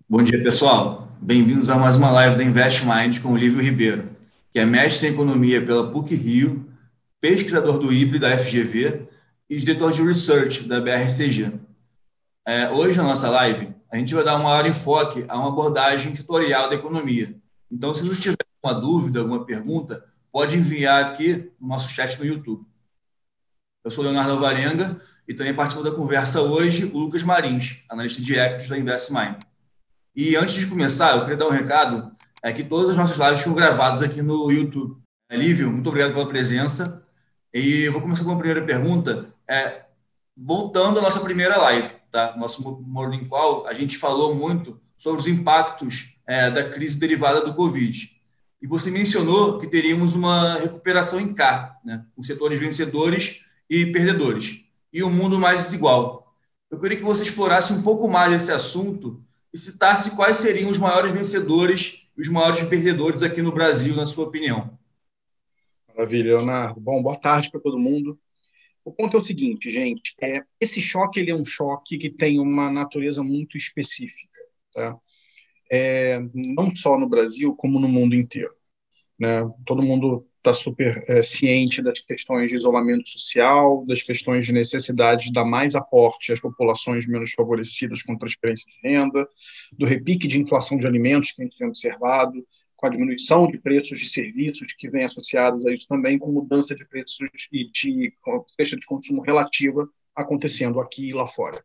Bom dia, pessoal. Bem-vindos a mais uma live da InvestMind com o Lívio Ribeiro, que é mestre em economia pela PUC-Rio, pesquisador do IBRE da FGV e diretor de research da BRCG. Hoje, na nossa live, a gente vai dar um maior enfoque a uma abordagem tutorial da economia. Então, se você tiver alguma dúvida, alguma pergunta, pode enviar aqui no nosso chat no YouTube. Eu sou Leonardo Alvarenga e também participo da conversa hoje o Lucas Marins, analista de equities da InvestMind. E antes de começar, eu queria dar um recado, que todas as nossas lives ficam gravadas aqui no YouTube. Lívio, muito obrigado pela presença. E eu vou começar com uma primeira pergunta, voltando à nossa primeira live, tá? Nosso Morning Call, a gente falou muito sobre os impactos da crise derivada do Covid. E você mencionou que teríamos uma recuperação em K, né? Com setores vencedores e perdedores, e um mundo mais desigual. Eu queria que você explorasse um pouco mais esse assunto e citasse quais seriam os maiores vencedores e os maiores perdedores aqui no Brasil, na sua opinião. Maravilha, Leonardo. Bom, boa tarde para todo mundo. O ponto é o seguinte, gente, esse choque ele é um choque que tem uma natureza muito específica, tá? Não só no Brasil, como no mundo inteiro, né? Todo mundo está super ciente das questões de isolamento social, das questões de necessidade de dar mais aporte às populações menos favorecidas com transferência de renda, do repique de inflação de alimentos que a gente tem observado, com a diminuição de preços de serviços que vem associados a isso também, com mudança de preços e de cesta de consumo relativa acontecendo aqui e lá fora.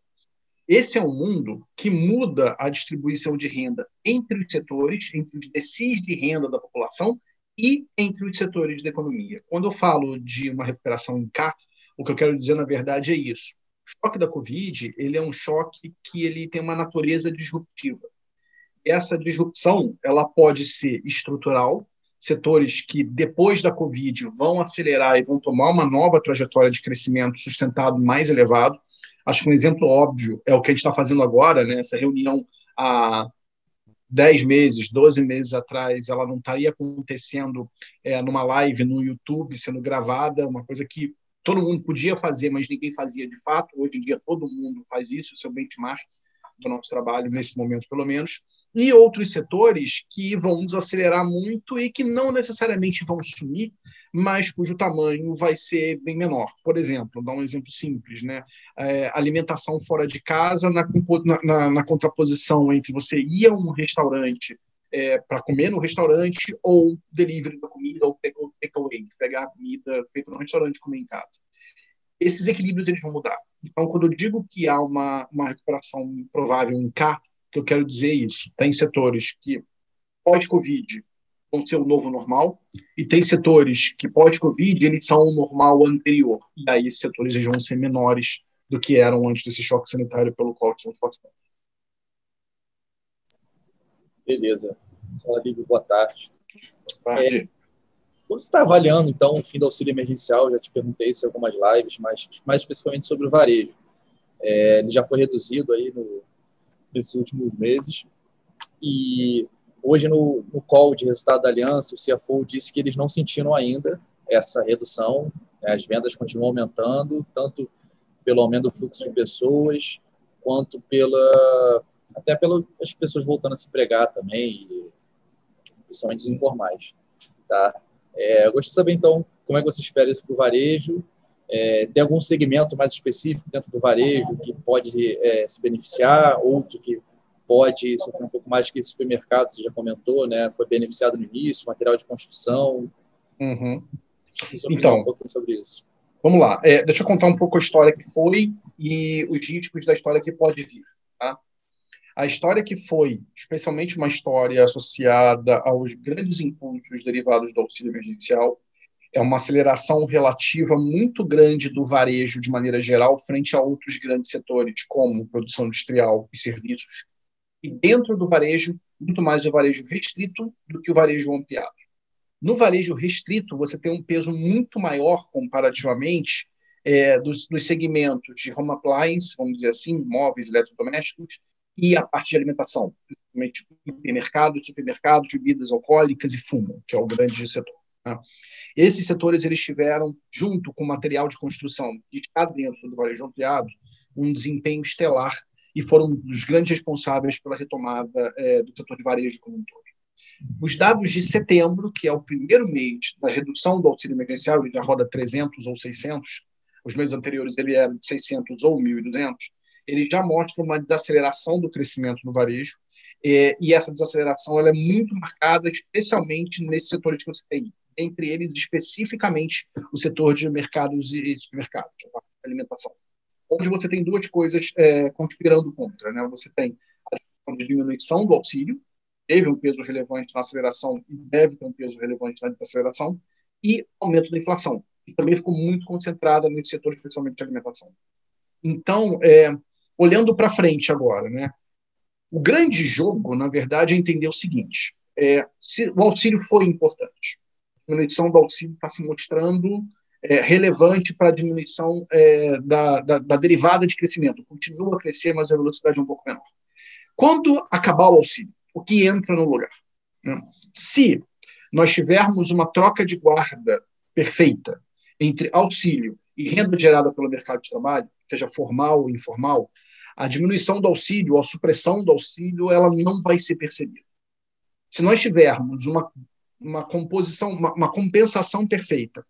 Esse é um mundo que muda a distribuição de renda entre os setores, entre os decis de renda da população e entre os setores da economia. Quando eu falo de uma recuperação em K, o que eu quero dizer, na verdade, é isso. O choque da Covid, ele é um choque que ele tem uma natureza disruptiva. Essa disrupção, ela pode ser estrutural, setores que depois da Covid vão acelerar e vão tomar uma nova trajetória de crescimento sustentado mais elevado. Acho que um exemplo óbvio é o que a gente está fazendo agora, né? Essa reunião há 10 meses, 12 meses atrás, ela não estaria acontecendo numa live no YouTube, sendo gravada, uma coisa que todo mundo podia fazer, mas ninguém fazia de fato. Hoje em dia todo mundo faz isso, esse é o benchmark do nosso trabalho, nesse momento pelo menos. E outros setores que vão desacelerar muito e que não necessariamente vão sumir, mas cujo tamanho vai ser bem menor. Por exemplo, vou dar um exemplo simples, né? Alimentação fora de casa na contraposição entre você ir a um restaurante para comer no restaurante ou delivery da comida ou takeaway, pegar a comida feita no restaurante e comer em casa. Esses equilíbrios eles vão mudar. Então, quando eu digo que há uma recuperação provável em K, que eu quero dizer isso. Tem setores que, pós-Covid, vão ser o novo normal, e tem setores que, pós-Covid, eles são o normal anterior. E aí, esses setores eles vão ser menores do que eram antes desse choque sanitário pelo qual estamos passando. Beleza. Olá, Lívio, boa tarde. Boa tarde. Quando você está avaliando, então, o fim do auxílio emergencial, já te perguntei isso em algumas lives, mas mais especificamente sobre o varejo. Ele já foi reduzido aí nesses últimos meses, e hoje no call de resultado da Aliança, o CFO disse que eles não sentiram ainda essa redução, as vendas continuam aumentando, tanto pelo aumento do fluxo de pessoas, quanto até pelas pessoas voltando a se empregar também, principalmente os informais. Tá? Eu gostaria de saber, então, como é que você espera isso para o varejo. Tem algum segmento mais específico dentro do varejo que pode se beneficiar, outro que pode sofrer um pouco mais, que supermercado, você já comentou, né? Foi beneficiado no início, material de construção. Uhum. Então, um pouco sobre isso. Vamos lá. Deixa eu contar um pouco a história que foi e os riscos da história que pode vir. Tá? A história que foi, especialmente uma história associada aos grandes impulsos derivados do auxílio emergencial, é uma aceleração relativa muito grande do varejo de maneira geral frente a outros grandes setores, como produção industrial e serviços. E dentro do varejo, muito mais o varejo restrito do que o varejo ampliado. No varejo restrito, você tem um peso muito maior comparativamente dos segmentos de home appliance, vamos dizer assim, móveis, eletrodomésticos, e a parte de alimentação, principalmente hipermercados, supermercados, bebidas alcoólicas e fumo, que é o grande setor. Né? Esses setores eles tiveram, junto com o material de construção que está dentro do varejo ampliado, um desempenho estelar e foram um dos grandes responsáveis pela retomada do setor de varejo como um todo. Os dados de setembro, que é o primeiro mês da redução do auxílio emergencial, ele já roda 300 ou 600, os meses anteriores ele era de 600 ou 1.200, ele já mostra uma desaceleração do crescimento no varejo, e essa desaceleração ela é muito marcada, especialmente nesses setores que você tem, entre eles especificamente o setor de mercados e supermercados, a alimentação, onde você tem duas coisas conspirando contra, né? Você tem a diminuição do auxílio, teve um peso relevante na aceleração e deve ter um peso relevante na desaceleração, e aumento da inflação, que também ficou muito concentrada nesse setor, especialmente de alimentação. Então, olhando para frente agora, né, o grande jogo, na verdade, é entender o seguinte, se o auxílio foi importante, a diminuição do auxílio está se mostrando relevante para a diminuição da derivada de crescimento, continua a crescer, mas a velocidade é um pouco menor. Quando acabar o auxílio, o que entra no lugar? Né? Se nós tivermos uma troca de guarda perfeita entre auxílio e renda gerada pelo mercado de trabalho, seja formal ou informal, a diminuição do auxílio, a supressão do auxílio, ela não vai ser percebida. Se nós tivermos uma compensação perfeita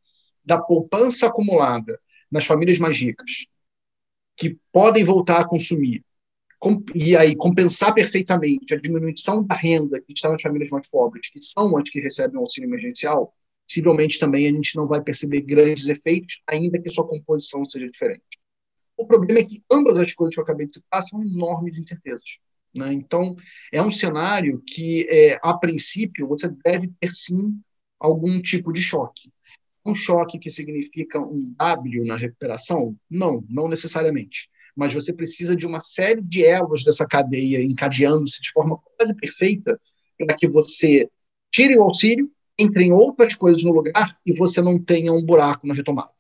da poupança acumulada nas famílias mais ricas, que podem voltar a consumir, e aí compensar perfeitamente a diminuição da renda que está nas famílias mais pobres, que são as que recebem o auxílio emergencial, possivelmente também a gente não vai perceber grandes efeitos, ainda que sua composição seja diferente. O problema é que ambas as coisas que eu acabei de citar são enormes incertezas. Né? Então, é um cenário que, a princípio, você deve ter, sim, algum tipo de choque. Um choque que significa um W na recuperação? Não necessariamente. Mas você precisa de uma série de elos dessa cadeia encadeando-se de forma quase perfeita para que você tire o auxílio, entre em outras coisas no lugar e você não tenha um buraco na retomada.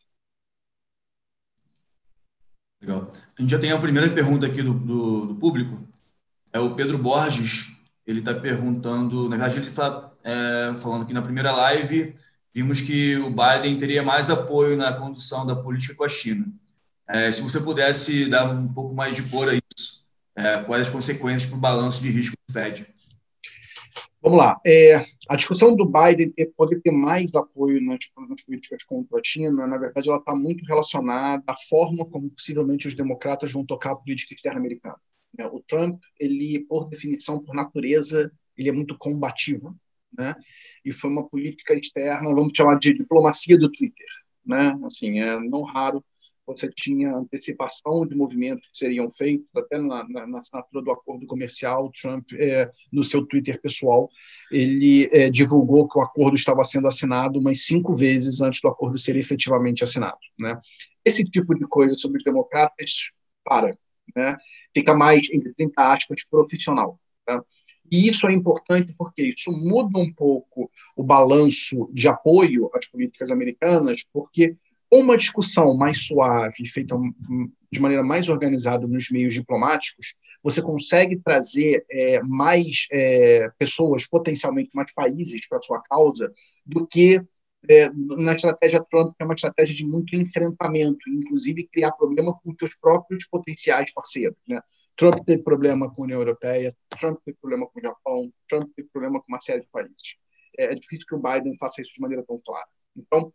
Legal. A gente já tem a primeira pergunta aqui do público. É o Pedro Borges. Ele está perguntando, na verdade, ele está falando que na primeira live vimos que o Biden teria mais apoio na condução da política com a China. Se você pudesse dar um pouco mais de cor a isso, quais as consequências para o balanço de risco do Fed? Vamos lá. A discussão do Biden poder ter mais apoio nas políticas contra a China, na verdade, ela está muito relacionada à forma como possivelmente os democratas vão tocar a política externa americana. O Trump, ele, por definição, por natureza, ele é muito combativo, né? E foi uma política externa, vamos chamar de diplomacia do Twitter, né? Assim, não raro você tinha antecipação de movimentos que seriam feitos, até na assinatura do acordo comercial. O Trump, no seu Twitter pessoal, ele divulgou que o acordo estava sendo assinado umas 5 vezes antes do acordo ser efetivamente assinado. Né? Esse tipo de coisa sobre os democratas né? Fica mais, entre 30 aspas, profissional. Tá? E isso é importante porque isso muda um pouco o balanço de apoio às políticas americanas, porque uma discussão mais suave, feita de maneira mais organizada nos meios diplomáticos, você consegue trazer mais pessoas, potencialmente mais países para a sua causa, do que na estratégia Trump, que é uma estratégia de muito enfrentamento, inclusive criar problema com os seus próprios potenciais parceiros. Né? Trump teve problema com a União Europeia, Trump teve problema com o Japão, Trump teve problema com uma série de países. É difícil que o Biden faça isso de maneira tão clara. Então,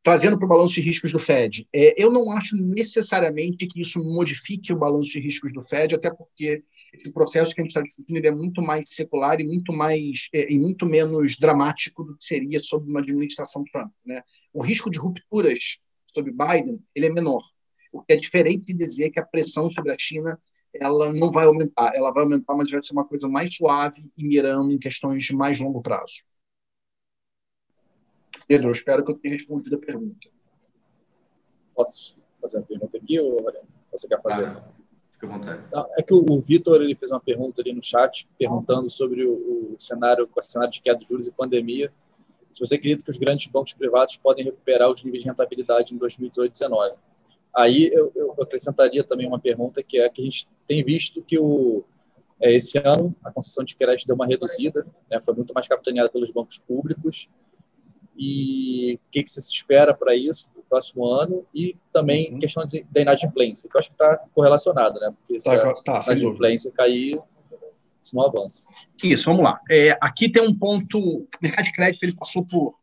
trazendo para o balanço de riscos do Fed, eu não acho necessariamente que isso modifique o balanço de riscos do Fed, até porque esse processo que a gente está discutindo ele é muito mais secular e muito menos dramático do que seria sob uma administração Trump. Né? O risco de rupturas sob Biden ele é menor, o que é diferente de dizer que a pressão sobre a China ela não vai aumentar, ela vai aumentar, mas vai ser uma coisa mais suave e mirando em questões de mais longo prazo. Pedro, eu espero que eu tenha respondido a pergunta. Posso fazer uma pergunta aqui, ou você quer fazer? Fica à vontade. É que o Vitor ele fez uma pergunta ali no chat, perguntando sobre o cenário de queda de juros e pandemia. Se você acredita que os grandes bancos privados podem recuperar os níveis de rentabilidade em 2018 e 2019. Aí eu acrescentaria também uma pergunta, que é que a gente tem visto que esse ano a concessão de crédito deu uma reduzida, né, foi muito mais capitaneada pelos bancos públicos. E o que você se espera para isso? próximo ano, e também questão da inadimplência, que eu acho que está correlacionado, né? Porque se a inadimplência cair, isso não avança. Isso, vamos lá. Aqui tem um ponto, o mercado de crédito ele passou por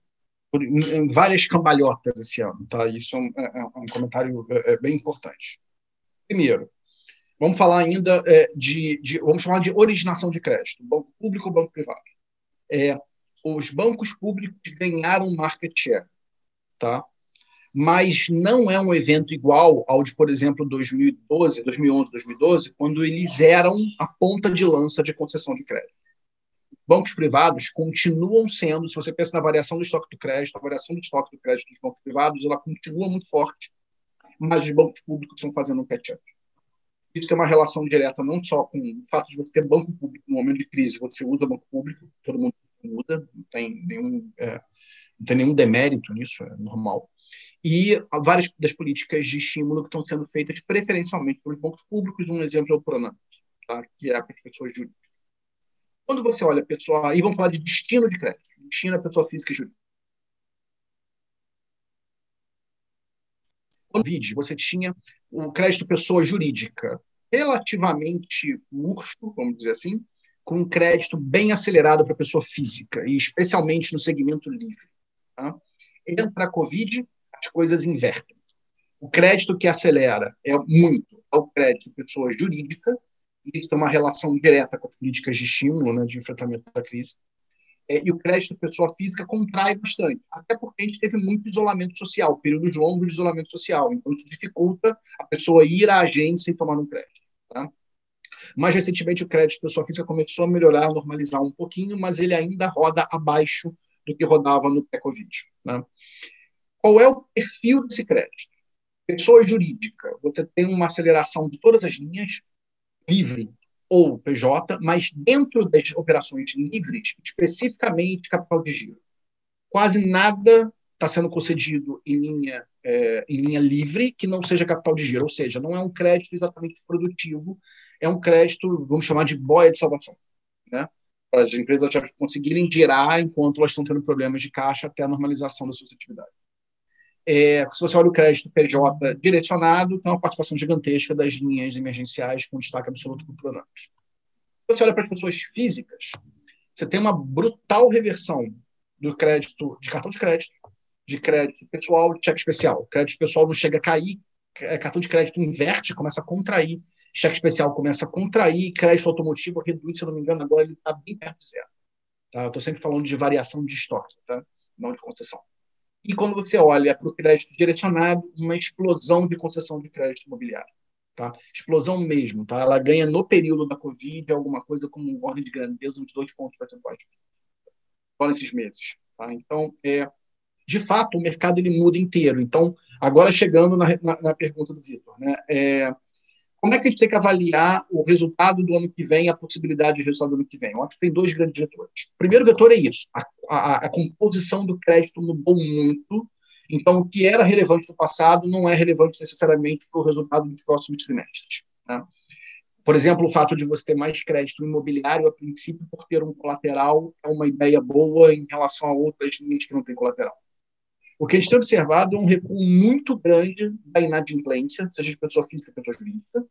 várias cambalhotas esse ano, tá? Isso é um comentário bem importante. Primeiro, vamos falar ainda vamos falar de originação de crédito, banco público ou banco privado. Os bancos públicos ganharam market share, tá? Mas não é um evento igual ao de, por exemplo, 2011, 2012, quando eles eram a ponta de lança de concessão de crédito. Bancos privados continuam sendo, se você pensa na variação do estoque do crédito, a variação do estoque do crédito dos bancos privados, ela continua muito forte, mas os bancos públicos estão fazendo um catch-up. Isso tem uma relação direta não só com o fato de você ter banco público no momento de crise, você usa banco público, todo mundo usa, não tem nenhum demérito nisso, é normal. E várias das políticas de estímulo que estão sendo feitas preferencialmente pelos bancos públicos, um exemplo é o Pronamp, tá? Que é para as pessoas jurídicas. Quando você olha a pessoa, aí vamos falar de destino de crédito, destino à pessoa física e jurídica. No Covid, você tinha o crédito pessoa jurídica relativamente murcho, vamos dizer assim, com um crédito bem acelerado para pessoa física, e especialmente no segmento livre. Tá? Entra a Covid, as coisas invertem. O crédito que acelera muito é o crédito pessoa jurídica, e isso tem uma relação direta com as políticas de estímulo, né, de enfrentamento da crise. E o crédito pessoa física contrai bastante, até porque a gente teve muito isolamento social, períodos longos de isolamento social, então isso dificulta a pessoa ir à agência e tomar um crédito. Tá? Mais recentemente, o crédito pessoa física começou a melhorar, a normalizar um pouquinho, mas ele ainda roda abaixo do que rodava no pré-Covid. Né? Qual é o perfil desse crédito? Pessoa jurídica, você tem uma aceleração de todas as linhas, livre ou PJ, mas dentro das operações livres, especificamente capital de giro. Quase nada está sendo concedido em linha livre que não seja capital de giro, ou seja, não é um crédito exatamente produtivo, é um crédito, vamos chamar de boia de salvação, né? Para as empresas já conseguirem girar enquanto elas estão tendo problemas de caixa até a normalização da suscetibilidade. Se você olha o crédito PJ direcionado, tem uma participação gigantesca das linhas emergenciais com destaque absoluto para o Pronamp. Se você olha para as pessoas físicas, você tem uma brutal reversão do crédito, de cartão de crédito pessoal, de cheque especial. O crédito pessoal não chega a cair, cartão de crédito inverte, começa a contrair, cheque especial começa a contrair, crédito automotivo reduz, se eu não me engano, agora ele está bem perto de zero. Tá? Eu estou sempre falando de variação de estoque, tá? Não de concessão. E quando você olha para o crédito direcionado, uma explosão de concessão de crédito imobiliário. Tá? Explosão mesmo. Tá? Ela ganha no período da Covid alguma coisa como um ordem de grandeza de 2 pontos percentuais. Só nesses meses. Tá? Então, de fato, o mercado ele muda inteiro. Então, agora chegando na pergunta do Vitor, né? Como é que a gente tem que avaliar o resultado do ano que vem, a possibilidade de resultado do ano que vem? Eu acho que tem 2 grandes vetores. O primeiro vetor é isso. A composição do crédito mudou muito. Então, o que era relevante no passado não é relevante necessariamente para o resultado dos próximos trimestres. Né? Por exemplo, o fato de você ter mais crédito imobiliário, a princípio, por ter um colateral, é uma ideia boa em relação a outras linhas que não têm colateral. O que a gente tem observado é um recuo muito grande da inadimplência, seja de pessoa física ou pessoa jurídica,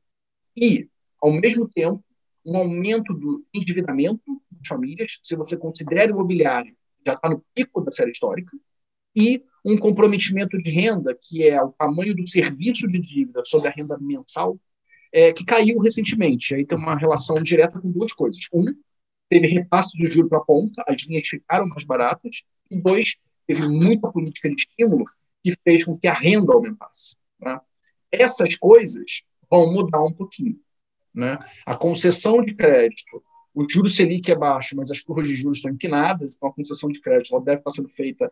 e, ao mesmo tempo, um aumento do endividamento das famílias, se você considera o imobiliário, já está no pico da série histórica, e um comprometimento de renda, que é o tamanho do serviço de dívida sobre a renda mensal, que caiu recentemente. Aí tem uma relação direta com 2 coisas. Teve repasse do juro para a ponta, as linhas ficaram mais baratas, e 2, teve muita política de estímulo que fez com que a renda aumentasse. Né? Essas coisas vão mudar um pouquinho. Né? A concessão de crédito, o juro Selic é baixo, mas as curvas de juros estão inclinadas, então a concessão de crédito ela deve estar sendo feita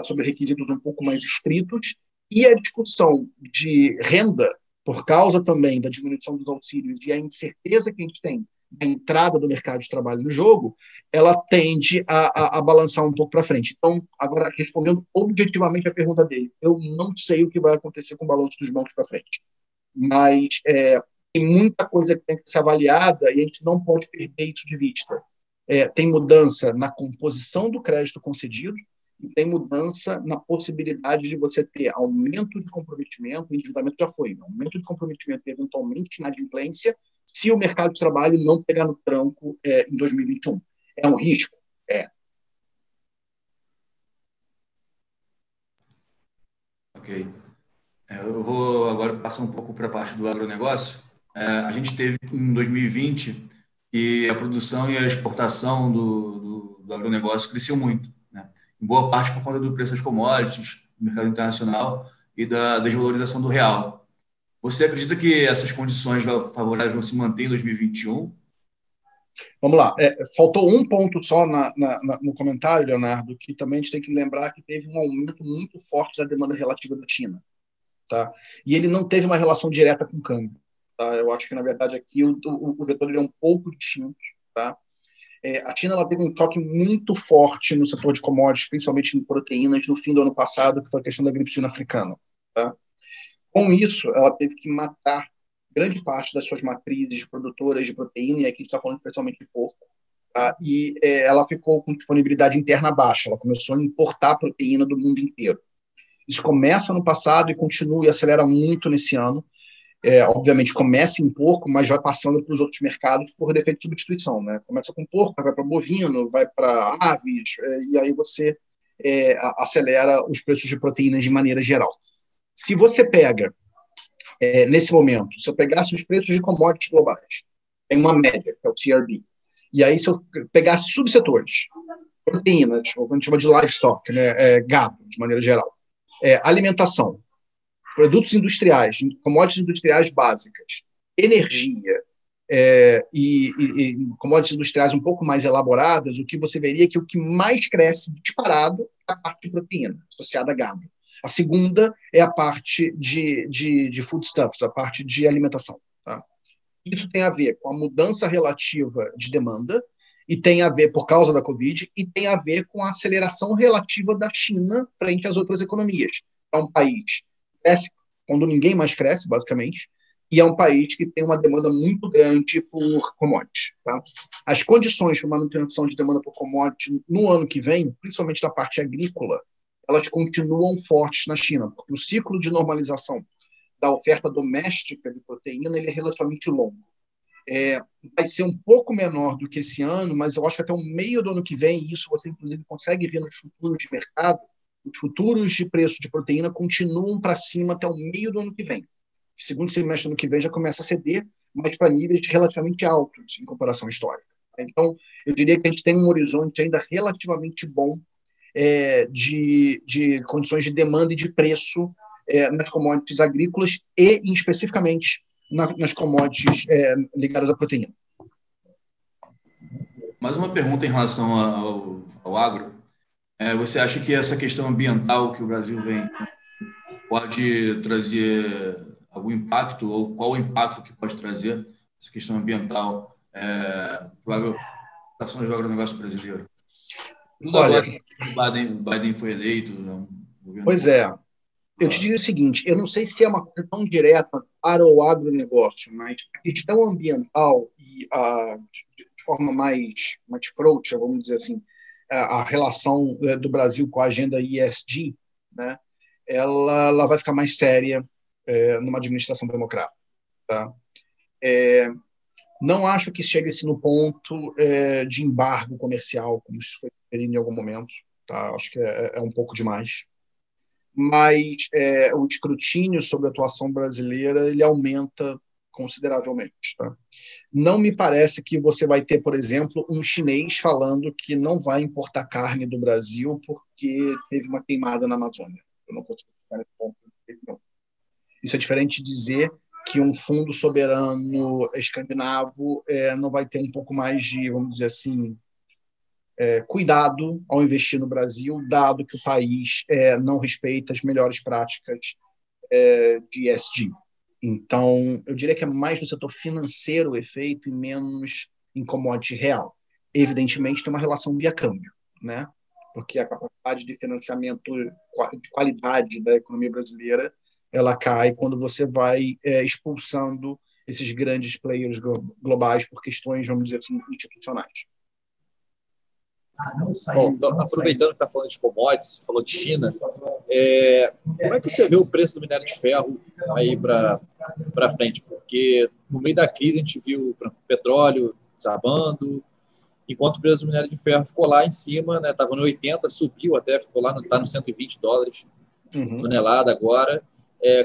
sobre requisitos um pouco mais estritos, e a discussão de renda, por causa também da diminuição dos auxílios e a incerteza que a gente tem a entrada do mercado de trabalho no jogo, ela tende a balançar um pouco para frente. Então, agora, respondendo objetivamente a pergunta dele, eu não sei o que vai acontecer com o balanço dos bancos para frente. Mas tem muita coisa que tem que ser avaliada e a gente não pode perder isso de vista. Tem mudança na composição do crédito concedido e tem mudança na possibilidade de você ter aumento de comprometimento, o endividamento já foi, aumento de comprometimento e eventualmente inadimplência, se o mercado de trabalho não pegar no tranco em 2021. É um risco? É. Ok. Eu vou agora passar um pouco para a parte do agronegócio. A gente teve em 2020 que a produção e a exportação do agronegócio cresceu muito, né? Em boa parte por conta do preço das commodities, do mercado internacional e da desvalorização do real. Você acredita que essas condições favoráveis vão se manter em 2021? Vamos lá. Faltou um ponto só no comentário, Leonardo, que também a gente tem que lembrar que teve um aumento muito forte da demanda relativa da China. Tá? E ele não teve uma relação direta com o câmbio. Tá? Eu acho que, na verdade, aqui o vetor é um pouco distinto. Tá? A China ela teve um choque muito forte no setor de commodities, principalmente em proteínas, no fim do ano passado, que foi a questão da gripe suína africana. Tá? Com isso, ela teve que matar grande parte das suas matrizes produtoras de proteína, e aqui a gente está falando especialmente de porco, tá? E ela ficou com disponibilidade interna baixa, ela começou a importar proteína do mundo inteiro. Isso começa no passado e continua e acelera muito nesse ano. Obviamente começa em porco, mas vai passando para os outros mercados por defeito de substituição, né? Começa com porco, vai para bovino, vai para aves, e aí você acelera os preços de proteínas de maneira geral. Se você pega, nesse momento, se eu pegasse os preços de commodities globais, tem uma média, que é o CRB, e aí se eu pegasse subsetores, proteínas, ou que a gente chama de livestock, né, gado, de maneira geral, alimentação, produtos industriais, commodities industriais básicas, energia e commodities industriais um pouco mais elaboradas, o que você veria é que o que mais cresce disparado é a parte de proteína, associada a gado. A segunda é a parte de foodstuffs, a parte de alimentação. Tá? Isso tem a ver com a mudança relativa de demanda, e tem a ver, por causa da Covid, e tem a ver com a aceleração relativa da China frente às outras economias. É um país que cresce quando ninguém mais cresce, basicamente, e é um país que tem uma demanda muito grande por commodities. Tá? As condições para manutenção de demanda por commodities no ano que vem, principalmente da parte agrícola, elas continuam fortes na China, porque o ciclo de normalização da oferta doméstica de proteína ele é relativamente longo. Vai ser um pouco menor do que esse ano, mas eu acho que até o meio do ano que vem, isso você inclusive consegue ver nos futuros de mercado, os futuros de preço de proteína continuam para cima até o meio do ano que vem. Segundo semestre do ano que vem já começa a ceder, mas para níveis relativamente altos em comparação histórica. Então, eu diria que a gente tem um horizonte ainda relativamente bom de condições de demanda e de preço nas commodities agrícolas e, especificamente, nas commodities ligadas à proteína. Mais uma pergunta em relação ao agro. Você acha que essa questão ambiental que o Brasil vem pode trazer algum impacto, ou qual o impacto que pode trazer essa questão ambiental para as ações do agronegócio brasileiro? Tudo Olha, agora o Biden foi eleito. Pois é. Eu te digo o seguinte, eu não sei se é uma coisa tão direta para o agronegócio, mas a questão ambiental e de forma mais frouxa, vamos dizer assim, a relação do Brasil com a agenda ESG, né, ela vai ficar mais séria numa administração democrata. Tá? Não acho que chegue-se no ponto de embargo comercial, como isso foi referido em algum momento. Tá? Acho que é um pouco demais. Mas o escrutínio sobre a atuação brasileira ele aumenta consideravelmente. Tá? Não me parece que você vai ter, por exemplo, um chinês falando que não vai importar carne do Brasil porque teve uma queimada na Amazônia. Eu não consigo ficar nesse ponto. Não. Isso é diferente de dizer que um fundo soberano escandinavo não vai ter um pouco mais de, vamos dizer assim, cuidado ao investir no Brasil, dado que o país não respeita as melhores práticas de ESG. Então, eu diria que é mais no setor financeiro o efeito e menos em commodity real. Evidentemente, tem uma relação via câmbio, né? Porque a capacidade de financiamento de qualidade da economia brasileira ela cai quando você vai expulsando esses grandes players globais por questões, vamos dizer assim, institucionais. Bom, então, aproveitando que está falando de commodities, falou de China, como é que você vê o preço do minério de ferro aí para frente? Porque no meio da crise a gente viu o petróleo desabando, enquanto o preço do minério de ferro ficou lá em cima, né? Estava no 80, subiu até, ficou lá, está no $120 tonelada agora.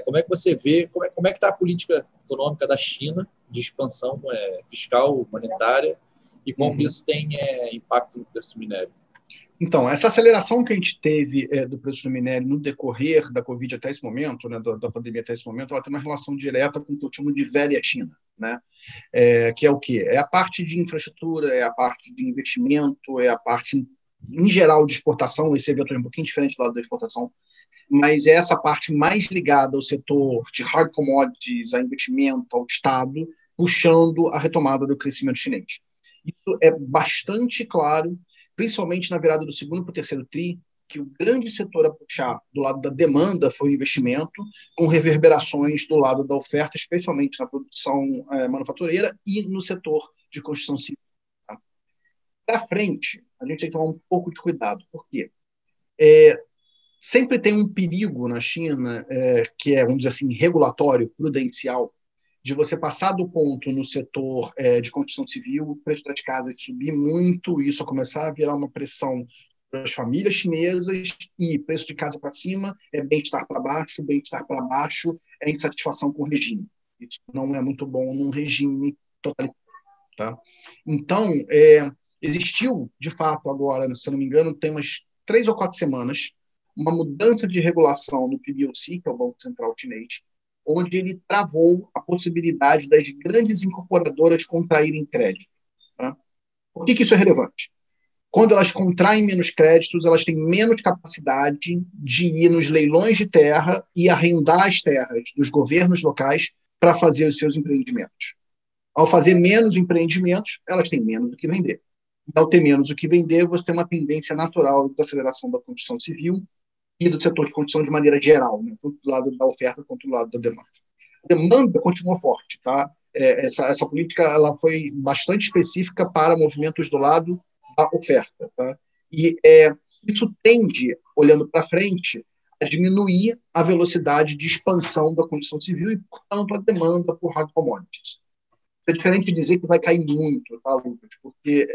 Como é que você vê, como é que está a política econômica da China de expansão fiscal, monetária, e como isso tem impacto no preço do minério? Então, essa aceleração que a gente teve do preço do minério no decorrer da Covid até esse momento, né, da pandemia até esse momento, ela tem uma relação direta com o que eu chamo de velha China, né? Que é o quê? É a parte de infraestrutura, é a parte de investimento, é a parte, em geral, de exportação. Esse evento é um pouquinho diferente do lado da exportação, mas é essa parte mais ligada ao setor de hard commodities, a investimento, ao Estado, puxando a retomada do crescimento chinês. Isso é bastante claro, principalmente na virada do segundo para o terceiro tri, que o grande setor a puxar do lado da demanda foi o investimento, com reverberações do lado da oferta, especialmente na produção manufatureira e no setor de construção civil. Tá? Para frente, a gente tem que tomar um pouco de cuidado. Por quê? Sempre tem um perigo na China, que é, vamos dizer assim, regulatório, prudencial, de você passar do ponto no setor de construção civil, o preço das casas subir muito, isso começar a virar uma pressão para as famílias chinesas, e preço de casa para cima é bem-estar para baixo é insatisfação com o regime. Isso não é muito bom num regime totalitário. Tá? Então, existiu, de fato, agora, se eu não me engano, tem umas 3 ou 4 semanas, uma mudança de regulação no PBOC, que é o Banco Central Chinês, onde ele travou a possibilidade das grandes incorporadoras contraírem crédito. Tá? Por que isso é relevante? Quando elas contraem menos créditos, elas têm menos capacidade de ir nos leilões de terra e arrendar as terras dos governos locais para fazer os seus empreendimentos. Ao fazer menos empreendimentos, elas têm menos o que vender. E ao ter menos o que vender, você tem uma tendência natural de aceleração da construção civil e do setor de construção de maneira geral, né? Tanto do lado da oferta quanto do lado da demanda. A demanda continua forte, tá? Essa política ela foi bastante específica para movimentos do lado da oferta, tá? E isso tende, olhando para frente, a diminuir a velocidade de expansão da construção civil e, portanto, a demanda por hard commodities. É diferente de dizer que vai cair muito, tá, Lucas? Porque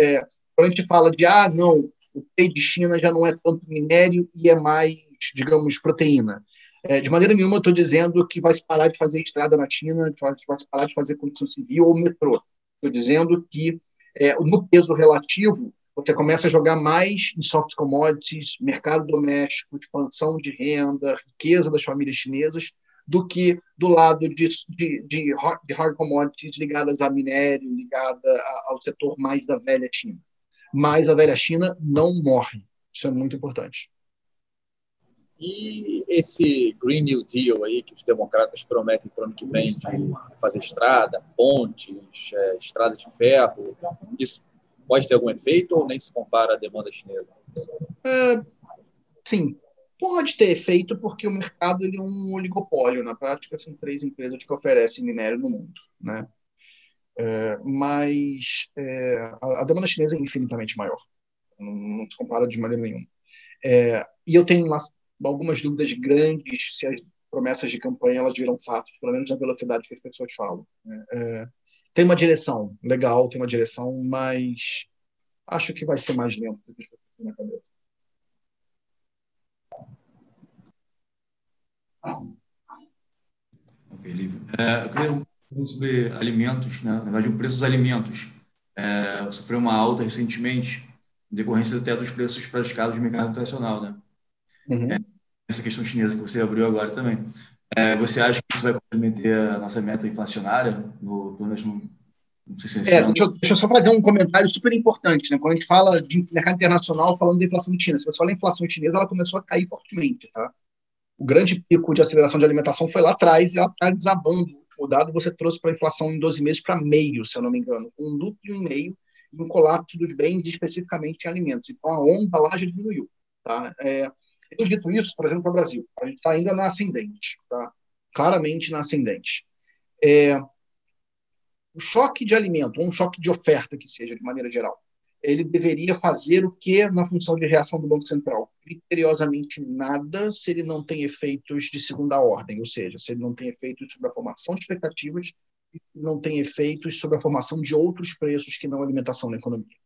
quando a gente fala de, não, o PIB de China já não é tanto minério e é mais, digamos, proteína. De maneira nenhuma eu estou dizendo que vai se parar de fazer estrada na China, que vai se parar de fazer construção civil ou metrô. Estou dizendo que, no peso relativo, você começa a jogar mais em soft commodities, mercado doméstico, expansão de renda, riqueza das famílias chinesas, do que do lado de hard commodities ligadas a minério, ligada ao setor mais da velha China. Mas a velha China não morre. Isso é muito importante. E esse Green New Deal aí que os democratas prometem para o ano que vem de fazer estrada, pontes, estrada de ferro, isso pode ter algum efeito ou nem se compara à demanda chinesa? Sim, pode ter efeito porque o mercado ele é um oligopólio. Na prática, são 3 empresas que oferecem minério no mundo, né? Mas a demanda chinesa é infinitamente maior. Não se compara de maneira nenhuma. E eu tenho algumas dúvidas grandes se as promessas de campanha elas viram fatos, pelo menos na velocidade que as pessoas falam. Tem uma direção legal, tem uma direção, mas acho que vai ser mais lento do que eu tenho na cabeça. Ok, Lívio. Eu queria falar sobre alimentos, né? Na verdade, o preço dos alimentos sofreu uma alta recentemente, em decorrência até dos preços praticados no mercado internacional, né? Uhum. Essa questão chinesa que você abriu agora também. Você acha que isso vai comprometer a nossa meta inflacionária? Não sei se esse ano. Deixa eu só fazer um comentário super importante, né? Quando a gente fala de mercado internacional, falando da inflação chinesa, se você fala em inflação chinesa, ela começou a cair fortemente, tá? O grande pico de aceleração de alimentação foi lá atrás e ela está desabando. O dado você trouxe para a inflação em 12 meses para meio, se eu não me engano. Um núcleo e meio e um colapso dos bens, especificamente em alimentos. Então, a onda lá já diminuiu. Tá? Tendo dito isso, por exemplo, para o Brasil, a gente está ainda na ascendente. Tá? Claramente na ascendente. O choque de alimento, ou um choque de oferta que seja, de maneira geral, ele deveria fazer o que na função de reação do Banco Central? Criteriosamente nada se ele não tem efeitos de segunda ordem, ou seja, se ele não tem efeitos sobre a formação de expectativas e se não tem efeitos sobre a formação de outros preços que não a alimentação na economia.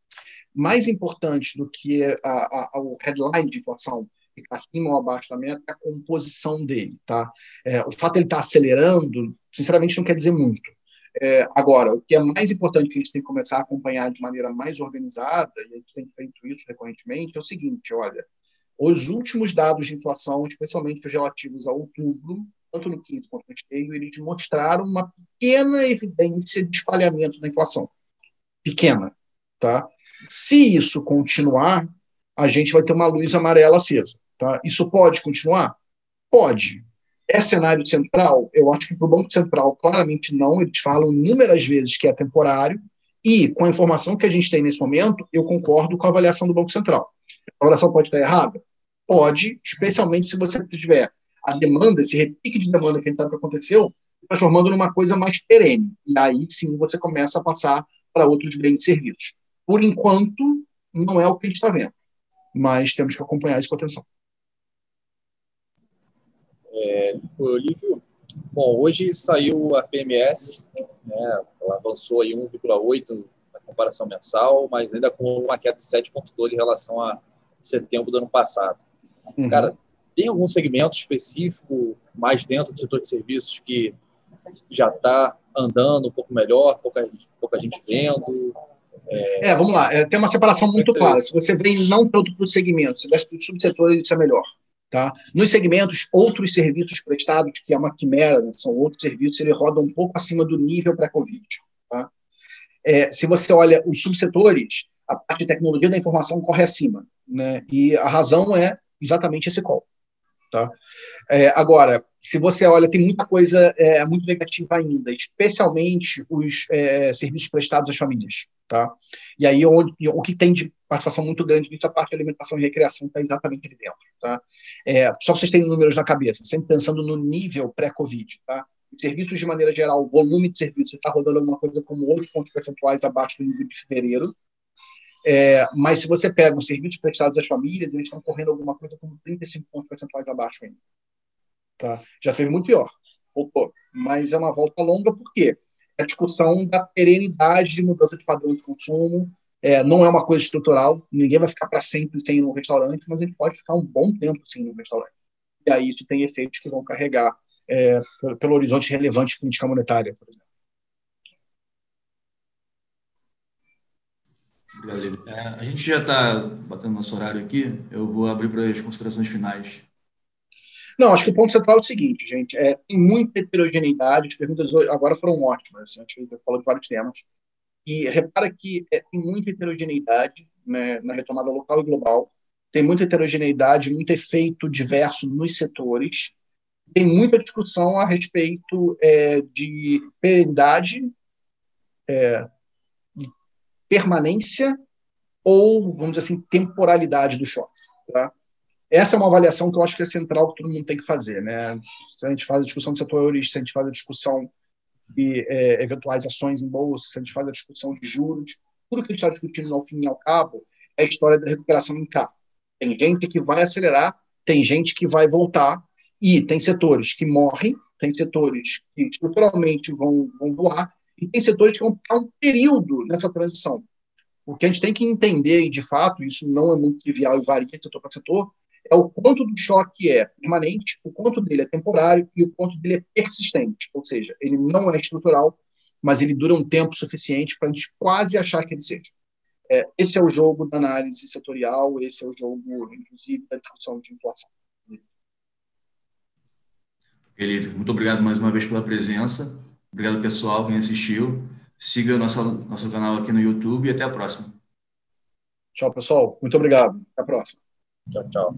Mais importante do que o headline de inflação, ficar acima ou abaixo da meta, é a composição dele. Tá? O fato de ele estar acelerando, sinceramente, não quer dizer muito. Agora, o que é mais importante que a gente tem que começar a acompanhar de maneira mais organizada, e a gente tem feito isso recorrentemente, é o seguinte, olha, os últimos dados de inflação, especialmente os relativos a outubro, tanto no 15 quanto no cheio, eles mostraram uma pequena evidência de espalhamento da inflação. Pequena, tá? Se isso continuar, a gente vai ter uma luz amarela acesa, tá? Isso pode continuar? Pode. É cenário central? Eu acho que para o Banco Central, claramente não. Eles falam inúmeras vezes que é temporário. E, com a informação que a gente tem nesse momento, eu concordo com a avaliação do Banco Central. A avaliação pode estar errada? Pode, especialmente se você tiver a demanda, esse repique de demanda que a gente sabe que aconteceu, transformando numa coisa mais perene. E aí, sim, você começa a passar para outros bens e serviços. Por enquanto, não é o que a gente está vendo. Mas temos que acompanhar isso com atenção. Olívio, bom, hoje saiu a PMS, né, ela avançou aí 1,8 na comparação mensal, mas ainda com uma queda de 7,12 em relação a setembro do ano passado. Uhum. Cara, tem algum segmento específico mais dentro do setor de serviços que já está andando um pouco melhor, pouca gente vendo? Vamos lá. Tem uma separação muito clara. Se você vem não tanto para o segmento, se vai para os subsetores, isso é melhor. Tá? Nos segmentos, outros serviços prestados, que é uma quimera, né, são outros serviços, ele roda um pouco acima do nível pré-Covid. Tá? Se você olha os subsetores, a parte de tecnologia da informação corre acima. Né? E a razão é exatamente esse call. Tá? Agora, se você olha, tem muita coisa muito negativa ainda, especialmente os serviços prestados às famílias. Tá? E aí, o que tem de participação muito grande nisso, a parte de alimentação e recreação está exatamente ali dentro. Tá? Só para vocês terem números na cabeça, sempre pensando no nível pré-Covid. Tá? Os serviços, de maneira geral, o volume de serviços está rodando alguma coisa como 8 pontos percentuais abaixo do nível de fevereiro. Mas se você pega os serviços prestados às famílias, eles estão correndo alguma coisa como 35 pontos percentuais abaixo ainda. Tá? Já teve muito pior, voltou. Mas é uma volta longa, por quê? É a discussão da perenidade de mudança de padrão de consumo, não é uma coisa estrutural, ninguém vai ficar para sempre sem ir num restaurante, mas a gente pode ficar um bom tempo sem ir num restaurante. E aí isso tem efeitos que vão carregar pelo horizonte relevante de política monetária, por exemplo. Obrigado, Lívio. A gente já está batendo nosso horário aqui, eu vou abrir para as considerações finais. Não, acho que o ponto central é o seguinte, gente, tem muita heterogeneidade, as perguntas agora foram ótimas, assim, a gente falou de vários temas, e repara que tem muita heterogeneidade, né, na retomada local e global, tem muita heterogeneidade, muito efeito diverso nos setores, tem muita discussão a respeito de perenidade, de permanência ou, vamos dizer assim, temporalidade do choque, tá? Essa é uma avaliação que eu acho que é central, que todo mundo tem que fazer. Né? Se a gente faz a discussão de setores, se a gente faz a discussão de eventuais ações em bolsa, se a gente faz a discussão de juros, tudo que a gente está discutindo ao fim e ao cabo é a história da recuperação em K. Tem gente que vai acelerar, tem gente que vai voltar, e tem setores que morrem, tem setores que estruturalmente vão voar, e tem setores que vão ficar um período nessa transição. O que a gente tem que entender, e de fato, isso não é muito trivial e varia de setor para setor, é o quanto do choque é permanente, o quanto dele é temporário e o quanto dele é persistente. Ou seja, ele não é estrutural, mas ele dura um tempo suficiente para a gente quase achar que ele seja. Esse é o jogo da análise setorial, esse é o jogo, inclusive, da discussão de inflação. Lívio, muito obrigado mais uma vez pela presença. Obrigado, pessoal, quem assistiu. Siga nosso canal aqui no YouTube e até a próxima. Tchau, pessoal. Muito obrigado. Até a próxima. Tchau, tchau.